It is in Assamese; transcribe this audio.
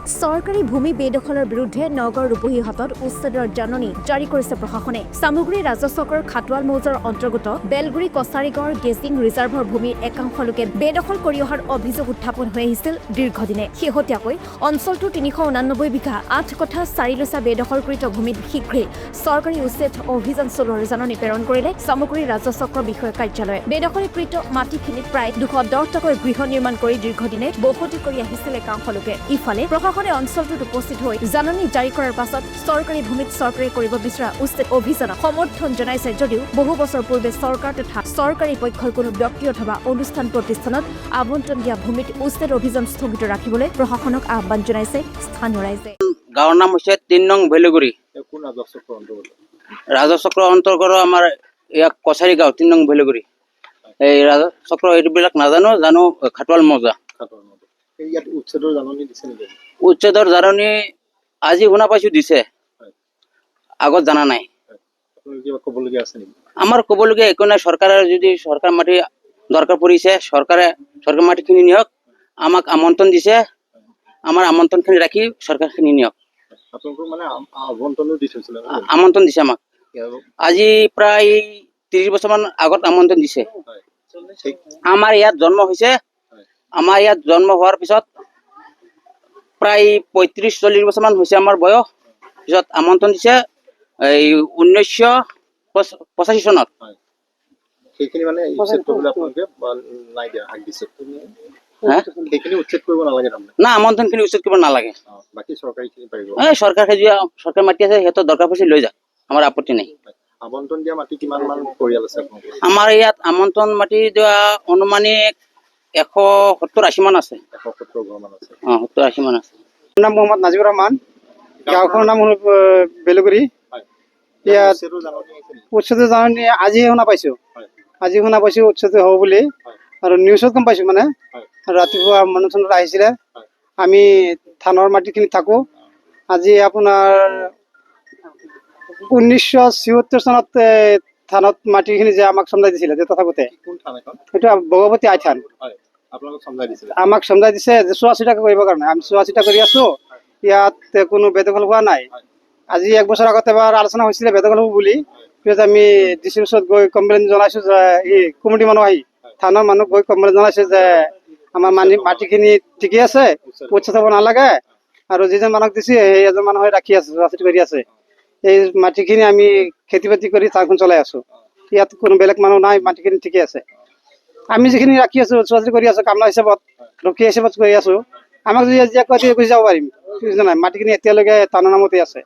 চৰকাৰী ভূমি বেদখলৰ বিৰুদ্ধে নগৰ ৰূপহীহাটত উচ্ছেদৰ জাননী জাৰি কৰিছে প্ৰশাসনে। সামগ্ৰী ৰাজচক্ৰৰ খাটোৱাল মৌজাৰ অন্তৰ্গত বেলগুৰি কছাৰীগড় গেজিং ৰিজাৰ্ভৰ ভূমিৰ একাংশ লোকে বেদখল কৰি অহাৰ অভিযোগ উত্থাপন হৈ আহিছিল দীৰ্ঘদিনে। শেহতীয়াকৈ অঞ্চলটোৰ 389 বিঘা 8 কঠা 4 লচা বেদখলকৃত ভূমিত শীঘ্ৰেই চৰকাৰী উচ্ছেদ অভিযান চলোৱাৰ জাননী প্ৰেৰণ কৰিলে সামগ্ৰী ৰাজচক্ৰ বিষয়া কাৰ্যালয়ে। বেদখলীকৃত মাটিখিনিত প্ৰায় 210 টকাকৈ গৃহ নিৰ্মাণ কৰি দীৰ্ঘদিনে বসতি কৰি আহিছিল একাংশ লোকে। ইফালে প্ৰশাসনে অঞ্চলটোত উপস্থিত হৈ জাননী জাৰি কৰাৰ পাছত চৰকাৰী ভূমিত চৰকাৰে কৰিব বিচৰা উচ্ছেদ অভিযানক সমৰ্থন জনাইছে যদিও বহু বছৰ পূৰ্বে চৰকাৰ তথা চৰকাৰী পক্ষই কোনো ব্যক্তি অথবা অনুষ্ঠান প্ৰতিষ্ঠানত আবণ্টন দিয়া ভূমিত উচ্ছেদ অভিযান স্থগিত ৰাখিবলৈ প্ৰশাসনক আহ্বান জনাইছে স্থানীয় ৰাইজে। গাঁৱৰ নাম হৈছে 3 নং বেলগুৰি। ৰাজচক্ৰ অন্তৰ্গত আমাৰ ইয়াক কছাৰী গাঁও 3 নং বেলগুৰি। এই ৰাজচক্ৰ এইবিলাক নাজানো, জানো খাটোৱাল মৌজা। উচ্ছেদৰ জাননী আজি শুনা পাইছো দিছে, আগত জানা নাই। আমাৰ ক'বলগীয়া একো নাই। চৰকাৰে যদি চৰকাৰ মাটি দৰকাৰ পৰিছে, চৰকাৰে মাটিখিনি নিয়ক। আমাক আমন্ত্ৰণ দিছে, আমাৰ আমন্ত্ৰণখিনি ৰাখি চৰকাৰখিনি নিয়ক। আমন্ত্ৰণ দিছে আমাক আজি প্ৰায় 30 বছৰমান আগত আমন্ত্ৰণ দিছে। আমাৰ ইয়াত জন্ম হৈছে, আমাৰ ইয়াত জন্ম হোৱাৰ পিছত প্ৰায় 35-40 বছৰমান হৈছে আমাৰ বয়স। পিছত আমন্ত্ৰণ দিছে এই 1985 চনত। না, আমন্ত্ৰণখিনি উচ্ছেদ কৰিব নালাগে। চৰকাৰে চৰকাৰ মাটি আছে, সিহঁতৰ দৰকাৰ পৰিছে লৈ যাওক, আমাৰ আপত্তি নাই। আমন্ত্ৰণ দিয়া মাটি কিমান মান পৰিয়াল আছে? আমাৰ ইয়াত আমন্ত্ৰণ মাটি দিয়া অনুমানিক 170-80 মান আছে। 170 ঘৰ মান আছে। 70-80 মান আছে। নাম মোহাম্মদ নাজিবুৰ ৰহমান। গাঁওখনৰ নাম হল বেলগুৰি। ইয়াত উচ্ছেদৰ জাননী আজি শুনা পাইছো, উচ্ছেদ হ'ব বুলি। আৰু নিউজত গম পাইছো, মানে ৰাতিপুৱা মানুহ আহিছিলে। আমি ধানৰ মাটিখিনি থাকো। আজি আপোনাৰ 1974 চনত থানত মাটিখিনি যে আমাক চমজাই দিছিলে, যে তথাপতে সেইটো ভগৱতী আই থান আমাক চমজাই দিছে যে চোৱা চিতা কৰিবৰ কাৰণে। আমি চোৱা চিতা কৰি আছো, ইয়াত কোনো বেদখল হোৱা নাই। আজি 1 বছৰ আগত এবাৰ আলোচনা হৈছিলে বেদখল হ'ব বুলি। আমি ডিচিৰ ওচৰত গৈ কমপ্লেইন জনাইছো যে কমিটি মানুহ আহি থানাৰ মানুহ গৈ কমপ্লেইন জনাইছে যে আমাৰ মাটিখিনি ঠিকে আছে, উচ্ছেদ হ'ব নালাগে। আৰু যিজন মানুহক দিছে সেই এজন মানুহে ৰাখি আছে, চোৱা চিতা কৰি আছে। এই মাটিখিনি আমি খেতি বাতি কৰি টাউনখন চলাই আছো। ইয়াত কোনো বেলেগ মানুহ নাই, মাটিখিনি ঠিকে আছে। আমি যিখিনি ৰাখি আছো, চোৱা চিতা কৰি আছো, কামলা হিচাপত ৰখীয়া হিচাপত কৰি আছো। আমাক যদি গুচি যাব পাৰিম, মাটিখিনি এতিয়ালৈকে টাউনৰ নামতে আছে।